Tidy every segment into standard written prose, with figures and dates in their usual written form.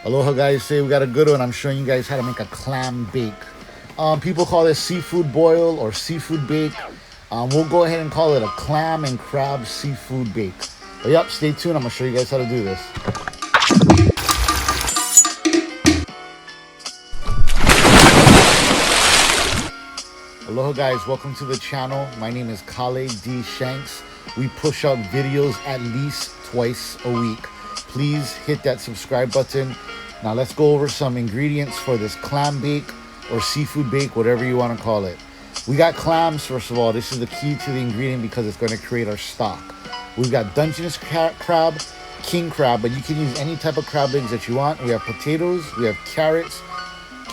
Aloha guys, today we got a good one. I'm showing you guys how to make a clam bake. People call this seafood boil or seafood bake. We'll go ahead and call it a clam and crab seafood bake. But yep, stay tuned. I'm gonna show you guys how to do this. Aloha guys, welcome to the channel. My name is Kale D. Shanks. We push out videos at least twice a week. Please hit that subscribe button. Now let's go over some ingredients for this clam bake or seafood bake, whatever you want to call it. We got clams, first of all. This is the key to the ingredient because it's going to create our stock. We've got Dungeness crab, king crab, but you can use any type of crab legs that you want. We have potatoes, we have carrots,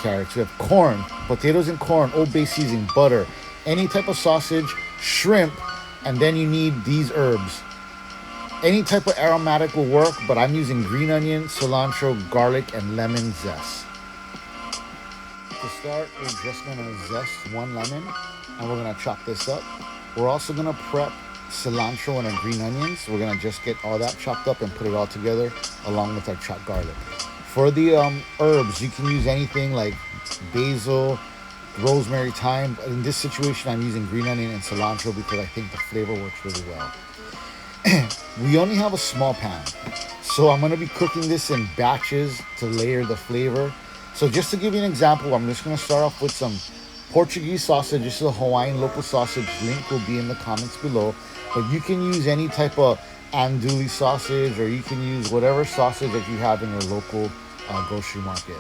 we have corn, potatoes and corn, Old Bay seasoning, butter, any type of sausage, shrimp, and then you need these herbs. Any type of aromatic will work, but I'm using green onion, cilantro, garlic, and lemon zest. To start, we're just gonna zest one lemon, and we're gonna chop this up. We're also gonna prep cilantro and our green onions. We're gonna just get all that chopped up and put it all together along with our chopped garlic. For the herbs, you can use anything like basil, rosemary, thyme. In this situation, I'm using green onion and cilantro because I think the flavor works really well. We only have a small pan, so I'm going to be cooking this in batches to layer the flavor. So just to give you an example, I'm just going to start off with some Portuguese sausage. This is a Hawaiian local sausage. Link will be in the comments below. But you can use any type of andouille sausage, or you can use whatever sausage that you have in your local grocery market.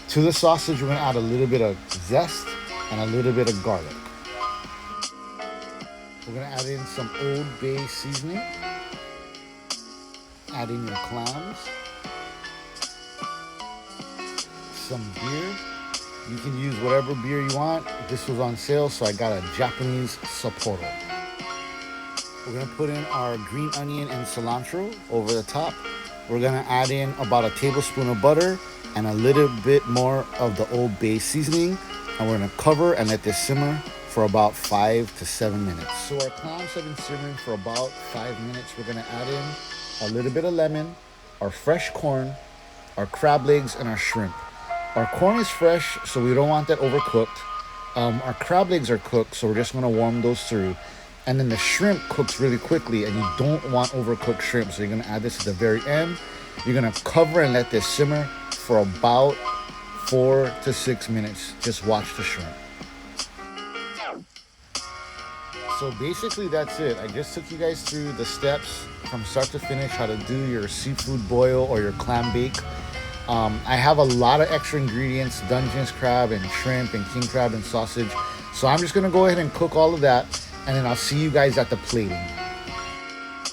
To the sausage, we're going to add a little bit of zest and a little bit of garlic. We're going to add in some Old Bay seasoning. Add in your clams. Some beer. You can use whatever beer you want. This was on sale, so I got a Japanese Sapporo. We're going to put in our green onion and cilantro over the top. We're going to add in about a tablespoon of butter and a little bit more of the Old Bay seasoning. And we're going to cover and let this simmer for about 5 to 7 minutes. So our clams have been simmering for about 5 minutes. We're gonna add in a little bit of lemon, our fresh corn, our crab legs, and our shrimp. Our corn is fresh, so we don't want that overcooked. Our crab legs are cooked, so we're just gonna warm those through. And then the shrimp cooks really quickly, and you don't want overcooked shrimp, so you're gonna add this at the very end. You're gonna cover and let this simmer for about 4 to 6 minutes. Just watch the shrimp. So basically that's it. I just took you guys through the steps from start to finish, how to do your seafood boil or your clam bake. I have a lot of extra ingredients, Dungeness crab and shrimp and king crab and sausage. So I'm just gonna go ahead and cook all of that, and then I'll see you guys at the plating.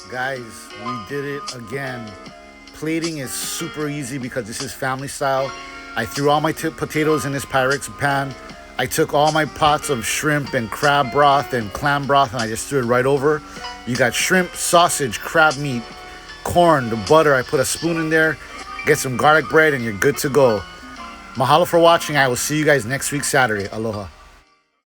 Guys, we did it again. Plating is super easy because this is family style. I threw all my potatoes in this Pyrex pan. I took all my pots of shrimp and crab broth and clam broth, and I just threw it right over. You got shrimp, sausage, crab meat, corn, the butter. I put a spoon in there, get some garlic bread, and you're good to go. Mahalo for watching. I will see you guys next week, Saturday. Aloha.